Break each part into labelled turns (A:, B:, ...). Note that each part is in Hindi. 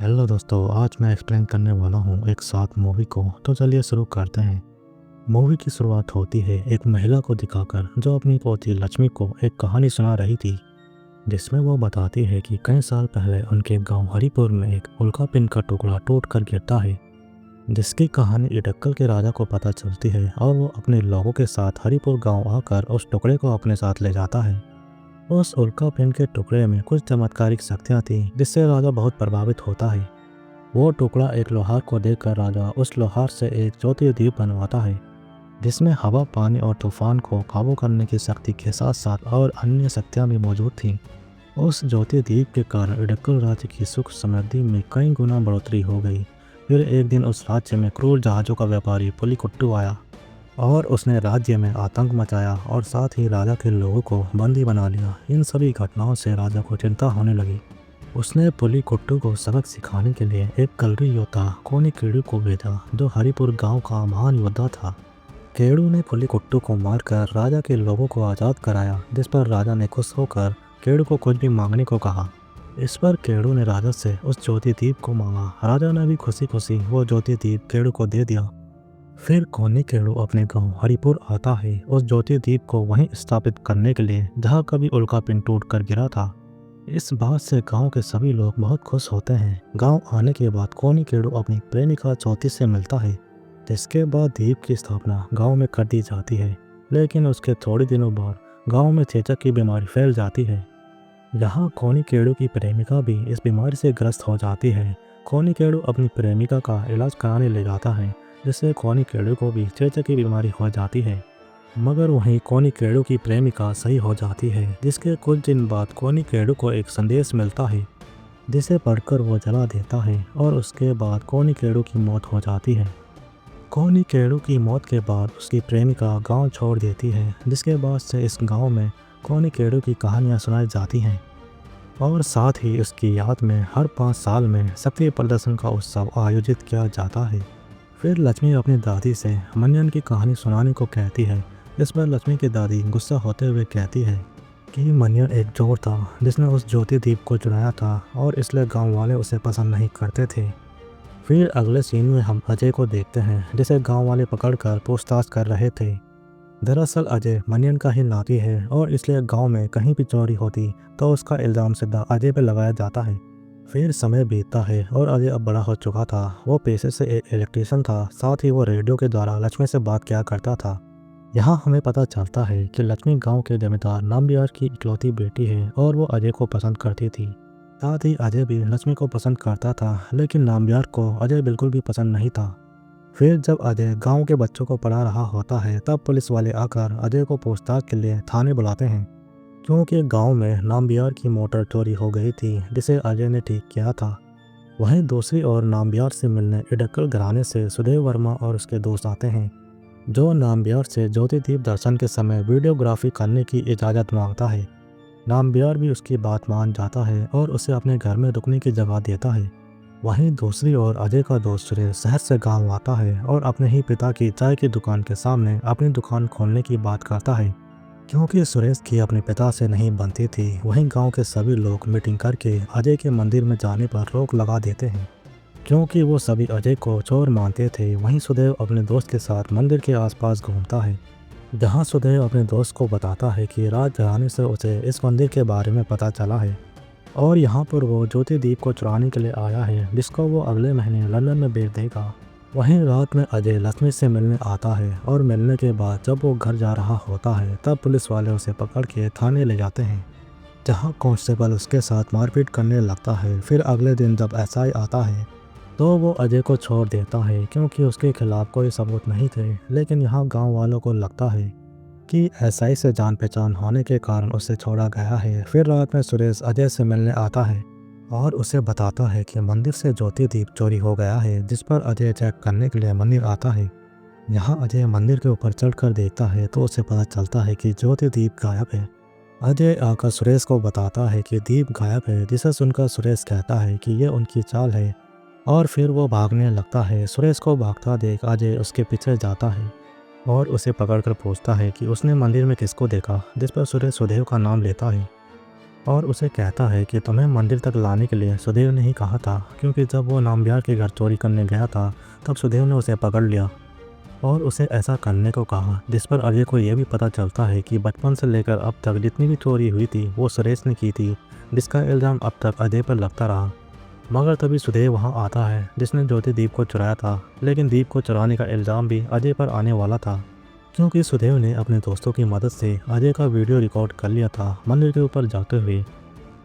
A: हेलो दोस्तों, आज मैं एक्सप्लेन करने वाला हूँ एक शॉर्ट मूवी को। तो चलिए शुरू करते हैं। मूवी की शुरुआत होती है एक महिला को दिखाकर जो अपनी पोती लक्ष्मी को एक कहानी सुना रही थी, जिसमें वो बताती है कि कई साल पहले उनके गांव हरिपुर में एक उल्का पिंड का टुकड़ा टूट कर गिरता है, जिसकी कहानी इडक्कल के राजा को पता चलती है और वो अपने लोगों के साथ हरिपुर गाँव आकर उस टुकड़े को अपने साथ ले जाता है। उस उल्का पिंड के टुकड़े में कुछ चमत्कारिक शक्तियाँ थीं जिससे राजा बहुत प्रभावित होता है। वो टुकड़ा एक लोहार को देखकर राजा उस लोहार से एक ज्योति द्वीप बनवाता है, जिसमें हवा, पानी और तूफान को काबू करने की शक्ति के साथ साथ और अन्य शक्तियाँ भी मौजूद थीं। उस ज्योति द्वीप के कारण इडक्कल राज्य की सुख समृद्धि में कई गुना बढ़ोतरी हो गई। फिर एक दिन उस राज्य में क्रूर जहाज़ों का व्यापारी पुलिकुट्टू आया और उसने राज्य में आतंक मचाया और साथ ही राजा के लोगों को बंदी बना लिया। इन सभी घटनाओं से राजा को चिंता होने लगी। उसने पुलिकुट्टू को सबक सिखाने के लिए एक कलरी योद्धा कोनिकेडू को भेजा, जो हरिपुर गांव का महान योद्धा था। केडू ने पुलिकुट्टू को मारकर राजा के लोगों को आज़ाद कराया, जिस पर राजा ने खुश होकर केडू को कुछ भी मांगने को कहा। इस पर केडू ने राजा से उस ज्योति द्वीप को मांगा। राजा ने भी खुशी खुशी वो ज्योति द्वीप केडू को दे दिया। फिर कोनिकेडू अपने गांव हरिपुर आता है उस ज्योति द्वीप को वहीं स्थापित करने के लिए जहां कभी उल्का पिंड टूट कर गिरा था। इस बात से गांव के सभी लोग बहुत खुश होते हैं। गांव आने के बाद कोनिकेडू अपनी प्रेमिका ज्योति से मिलता है, जिसके बाद द्वीप की स्थापना गांव में कर दी जाती है। लेकिन उसके थोड़े दिनों बाद गांव में चेचक की बीमारी फैल जाती है। यहाँ कोनिकेडू की प्रेमिका भी इस बीमारी से ग्रस्त हो जाती है। कोनिकेडू अपनी प्रेमिका का इलाज कराने ले जाता है, जिससे कोनिकेडू को भी चेचक की बीमारी हो जाती है। मगर वहीं कोनिकेडू की प्रेमिका सही हो जाती है, जिसके कुछ दिन बाद कोनिकेडू को एक संदेश मिलता है, जिसे पढ़कर वो जला देता है और उसके बाद कोनिकेडू की मौत हो जाती है। कोनिकेडू की मौत के बाद उसकी प्रेमिका गांव छोड़ देती है, जिसके बाद से इस गांव में कोनिकेडू की कहानियाँ सुनाई जाती हैं और साथ ही उसकी याद में हर 5 साल में शक्ति प्रदर्शन का उत्सव आयोजित किया जाता है। फिर लक्ष्मी अपनी दादी से मनियन की कहानी सुनाने को कहती है। इस पर लक्ष्मी की दादी गुस्सा होते हुए कहती है कि मनियन एक चोर था जिसने उस ज्योति द्वीप को चुराया था और इसलिए गांव वाले उसे पसंद नहीं करते थे। फिर अगले सीन में हम अजय को देखते हैं, जिसे गांव वाले पकड़कर पूछताछ कर रहे थे। दरअसल अजय मनियन का ही लाठी है और इसलिए गांव में कहीं भी चोरी होती तो उसका इल्ज़ाम सीधा अजय पर लगाया जाता है। फिर समय बीतता है और अजय अब बड़ा हो चुका था। वो पेशे से एक इलेक्ट्रीशियन था, साथ ही वो रेडियो के द्वारा लक्ष्मी से बात किया करता था। यहाँ हमें पता चलता है कि लक्ष्मी गांव के जमींदार नाम्बियार की इकलौती बेटी है और वो अजय को पसंद करती थी। साथ ही अजय भी लक्ष्मी को पसंद करता था, लेकिन नाम्बियार को अजय बिल्कुल भी पसंद नहीं था। फिर जब अजय गांव के बच्चों को पढ़ा रहा होता है, तब पुलिस वाले आकर अजय को पूछताछ के लिए थाने बुलाते हैं, क्योंकि गांव में नाम्बियार की मोटर चोरी हो गई थी, जिसे अजय ने ठीक किया था। वहीं दूसरी ओर नाम्बियार से मिलने इडक्कल घराने से सुदेव वर्मा और उसके दोस्त आते हैं, जो नाम्बियार से ज्योति द्वीप दर्शन के समय वीडियोग्राफी करने की इजाज़त मांगता है। नाम्बियार भी उसकी बात मान जाता है और उसे अपने घर में रुकने की जगह देता है। वहीं दूसरी ओर अजय का दोस्त सुरेश शहर से गांव आता है और अपने ही पिता की चाय की दुकान के सामने अपनी दुकान खोलने की बात करता है, क्योंकि सुरेश की अपने पिता से नहीं बनती थी। वहीं गांव के सभी लोग मीटिंग करके अजय के मंदिर में जाने पर रोक लगा देते हैं, क्योंकि वो सभी अजय को चोर मानते थे। वहीं सुदेव अपने दोस्त के साथ मंदिर के आसपास घूमता है, जहां सुदेव अपने दोस्त को बताता है कि रात घराने से उसे इस मंदिर के बारे में पता चला है और यहाँ पर वो ज्योति द्वीप को चुराने के लिए आया है, जिसको वो अगले महीने लंदन में बेच देगा। वहीं रात में अजय लक्ष्मी से मिलने आता है और मिलने के बाद जब वो घर जा रहा होता है, तब पुलिस वाले उसे पकड़ के थाने ले जाते हैं, जहां कांस्टेबल उसके साथ मारपीट करने लगता है। फिर अगले दिन जब एसआई आता है तो वो अजय को छोड़ देता है, क्योंकि उसके खिलाफ कोई सबूत नहीं थे। लेकिन यहाँ गांव वालों को लगता है कि एसआई से जान पहचान होने के कारण उसे छोड़ा गया है। फिर रात में सुरेश अजय से मिलने आता है और उसे बताता है कि मंदिर से ज्योति द्वीप चोरी हो गया है, जिस पर अजय चेक करने के लिए मंदिर आता है। यहाँ अजय मंदिर के ऊपर चढ़कर देखता है तो उसे पता चलता है कि ज्योति द्वीप गायब है। अजय आकर सुरेश को बताता है कि द्वीप गायब है, जिसे सुनकर सुरेश कहता है कि ये उनकी चाल है और फिर वो भागने लगता है। सुरेश को भागता देख अजय उसके पीछे जाता है और उसे पकड़कर पूछता है कि उसने मंदिर में किसको देखा, जिस पर सुरेश सुदेव का नाम लेता है। और उसे कहता है कि तुम्हें मंदिर तक लाने के लिए सुदेव ने ही कहा था, क्योंकि जब वो नामबिहार के घर चोरी करने गया था तब सुदेव ने उसे पकड़ लिया और उसे ऐसा करने को कहा, जिस पर अजय को यह भी पता चलता है कि बचपन से लेकर अब तक जितनी भी चोरी हुई थी वो सुरेश ने की थी, जिसका इल्ज़ाम अब तक अजय पर लगता रहा। मगर तभी सुदेव वहां आता है जिसने ज्योति दीप को चुराया था, लेकिन दीप को चुराने का इल्ज़ाम भी अजय पर आने वाला था, क्योंकि सुदेव ने अपने दोस्तों की मदद से अजय का वीडियो रिकॉर्ड कर लिया था मंदिर के ऊपर जाते हुए।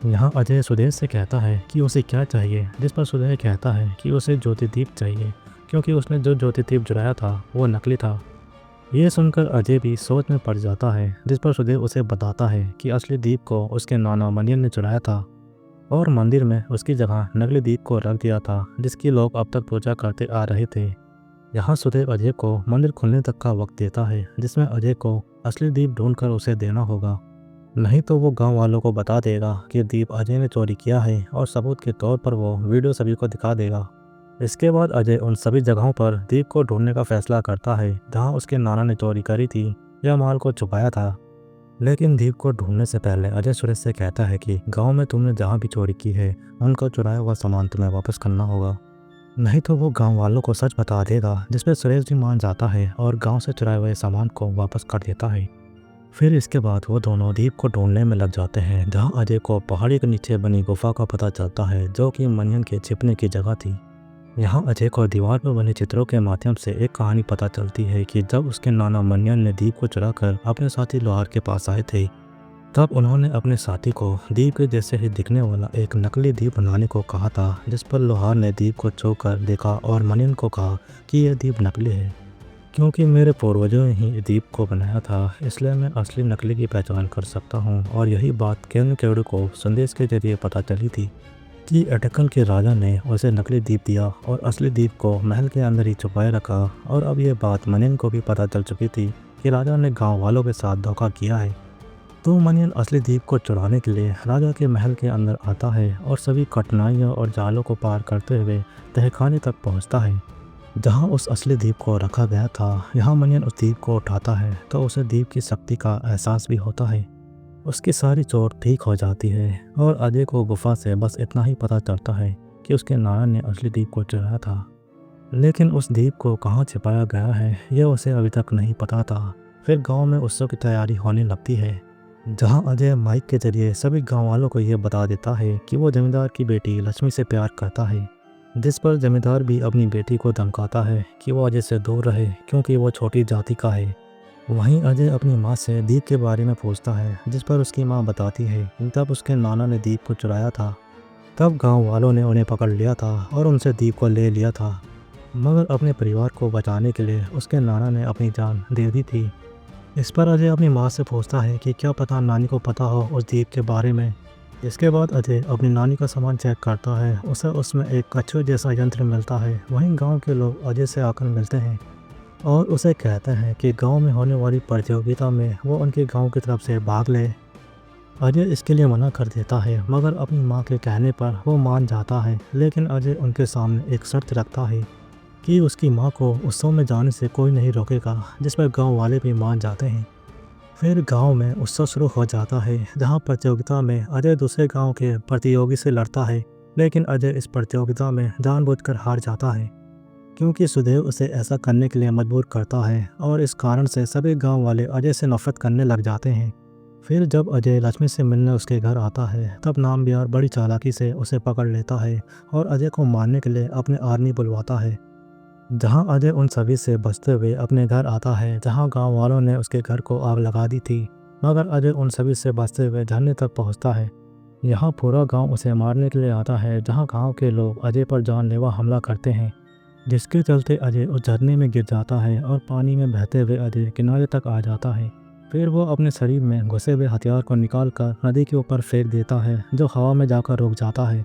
A: यहाँ अजय सुदेव से कहता है कि उसे क्या चाहिए, जिस पर सुदेव कहता है कि उसे ज्योति दीप चाहिए, क्योंकि उसने जो ज्योति दीप चुराया था वो नकली था। ये सुनकर अजय भी सोच में पड़ जाता है, जिस पर सुदेव उसे बताता है कि असली दीप को उसके नाना मनियन ने चुराया था और मंदिर में उसकी जगह नकली दीप को रख दिया था, जिसकी लोग अब तक पूजा करते आ रहे थे। यहाँ सुदेव अजय को मंदिर खुलने तक का वक्त देता है, जिसमें अजय को असली दीप ढूंढकर उसे देना होगा, नहीं तो वो गांव वालों को बता देगा कि दीप अजय ने चोरी किया है और सबूत के तौर पर वो वीडियो सभी को दिखा देगा। इसके बाद अजय उन सभी जगहों पर दीप को ढूंढने का फैसला करता है जहां उसके नाना ने चोरी करी थी या माल को छुपाया था। लेकिन दीप को ढूंढने से पहले अजय सुरेश से कहता है कि गांव में तुमने जहां भी चोरी की है उनका चुराया हुआ सामान तुम्हें वापस करना होगा, नहीं तो वो गांव वालों को सच बता देगा, जिस पर सुरेश भी मान जाता है और गांव से चुराए हुए सामान को वापस कर देता है। फिर इसके बाद वो दोनों दीप को ढूंढने में लग जाते हैं, जहां अजय को पहाड़ी के नीचे बनी गुफा का पता चलता है जो कि मनियन के छिपने की जगह थी। यहाँ अजय को दीवार पर बने चित्रों के माध्यम से एक कहानी पता चलती है कि जब उसके नाना मनियन ने दीप को चुराकर अपने साथी लोहार के पास आए थे, तब उन्होंने अपने साथी को दीप के जैसे ही दिखने वाला एक नकली दीप बनाने को कहा था, जिस पर लोहार ने दीप को छू कर देखा और मनियन को कहा कि यह दीप नकली है, क्योंकि मेरे पूर्वजों ने ही दीप को बनाया था, इसलिए मैं असली नकली की पहचान कर सकता हूँ। और यही बात केवड़ू को संदेश के जरिए पता चली थी कि अटकल के राजा ने उसे नकली दीप दिया और असली दीप को महल के अंदर ही छुपाए रखा। और अब ये बात मनियन को भी पता चल चुकी थी कि राजा ने गांव वालों के साथ धोखा किया है। तो मनियन असली दीप को चुराने के लिए राजा के महल के अंदर आता है और सभी कठिनाइयों और जालों को पार करते हुए तहखाने तक पहुंचता है जहां उस असली दीप को रखा गया था। यहाँ मनियन उस दीप को उठाता है तो उसे दीप की शक्ति का एहसास भी होता है, उसकी सारी चोट ठीक हो जाती है और अजय को गुफा से बस इतना ही पता चलता है कि उसके नाना ने असली दीप को चुराया था, लेकिन उस दीप को कहाँ छिपाया गया है यह उसे अभी तक नहीं पता था। फिर गांव में उत्सव की तैयारी होने लगती है, जहां अजय माइक के जरिए सभी गांव वालों को यह बता देता है कि वो जमींदार की बेटी लक्ष्मी से प्यार करता है, जिस पर जमींदार भी अपनी बेटी को धमकाता है कि वो अजय से दूर रहे क्योंकि वो छोटी जाति का है। वहीं अजय अपनी माँ से दीप के बारे में पूछता है, जिस पर उसकी माँ बताती है तब उसके नाना ने दीप को चुराया था, तब गांव वालों ने उन्हें पकड़ लिया था और उनसे दीप को ले लिया था, मगर अपने परिवार को बचाने के लिए उसके नाना ने अपनी जान दे दी थी। इस पर अजय अपनी माँ से पूछता है कि क्या पता नानी को पता हो उस दीप के बारे में। इसके बाद अजय अपनी नानी का सामान चेक करता है, उसे उसमें एक कछुए जैसा यंत्र मिलता है। वहीं गांव के लोग अजय से आकर मिलते हैं और उसे कहते हैं कि गांव में होने वाली प्रतियोगिता में वो उनके गांव की तरफ से भाग ले। अजय इसके लिए मना कर देता है, मगर अपनी माँ के कहने पर वो मान जाता है, लेकिन अजय उनके सामने एक शर्त रखता है कि उसकी माँ को उत्सव में जाने से कोई नहीं रोकेगा, जिस पर गाँव वाले भी मान जाते हैं। फिर गांव में उत्सव शुरू हो जाता है, जहां प्रतियोगिता में अजय दूसरे गांव के प्रतियोगी से लड़ता है, लेकिन अजय इस प्रतियोगिता में जानबूझकर हार जाता है क्योंकि सुदेव उसे ऐसा करने के लिए मजबूर करता है और इस कारण से सभी गांव वाले अजय से नफरत करने लग जाते हैं। फिर जब अजय लक्ष्मी से मिलने उसके घर आता है, तब नामबिहार बड़ी चालाकी से उसे पकड़ लेता है और अजय को मारने के लिए अपने आर्मी बुलवाता है, जहां अजय उन सभी से बचते हुए अपने घर आता है, जहां गांव वालों ने उसके घर को आग लगा दी थी, मगर अजय उन सभी से बचते हुए झरने तक पहुंचता है। यहां पूरा गांव उसे मारने के लिए आता है, जहां गांव के लोग अजय पर जानलेवा हमला करते हैं, जिसके चलते अजय उस झरने में गिर जाता है और पानी में बहते हुए अजय किनारे तक आ जाता है। फिर वो अपने शरीर में घुसे हुए हथियार को निकालकर नदी के ऊपर फेंक देता है, जो हवा में जाकर रुक जाता है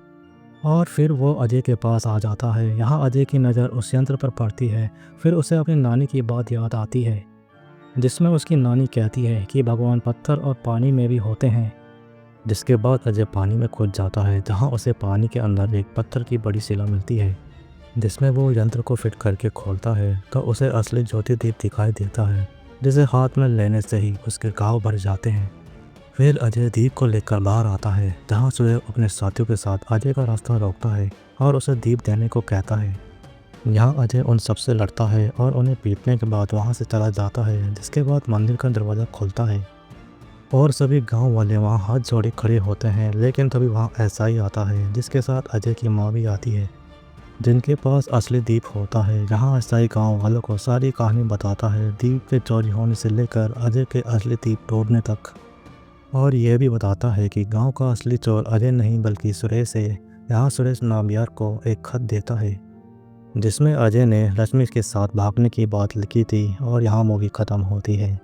A: और फिर वो अजय के पास आ जाता है। यहाँ अजय की नज़र उस यंत्र पर पड़ती है। फिर उसे अपनी नानी की बात याद आती है, जिसमें उसकी नानी कहती है कि भगवान पत्थर और पानी में भी होते हैं। जिसके बाद अजय पानी में कूद जाता है, जहाँ उसे पानी के अंदर एक पत्थर की बड़ी शिला मिलती है, जिसमें वो यंत्र को फिट करके खोलता है तो उसे असली ज्योति दीप दिखाई देता है, जिसे हाथ में लेने से ही उसके घाव भर जाते हैं। फिर अजय दीप को लेकर बाहर आता है, जहाँ सुदेव अपने साथियों के साथ अजय का रास्ता रोकता है और उसे दीप देने को कहता है। यहाँ अजय उन सबसे लड़ता है और उन्हें पीटने के बाद वहाँ से चला जाता है, जिसके बाद मंदिर का दरवाज़ा खुलता है और सभी गांव वाले वहाँ हाथ जोड़े खड़े होते हैं। लेकिन तभी वहाँ ऐसा ही आता है, जिसके साथ अजय की माँ भी आती है, जिनके पास असली दीप होता है। यहाँ अस्थाई गांव वालों को सारी कहानी बताता है, दीप के चोरी होने से लेकर अजय के असली दीप ढूंढने तक। और यह भी बताता है कि गांव का असली चोर अजय नहीं बल्कि सुरेश है। यहाँ सुरेश नाम्यार को एक खत देता है, जिसमें अजय ने लक्ष्मी के साथ भागने की बात लिखी थी। और यहाँ मूवी ख़त्म होती है।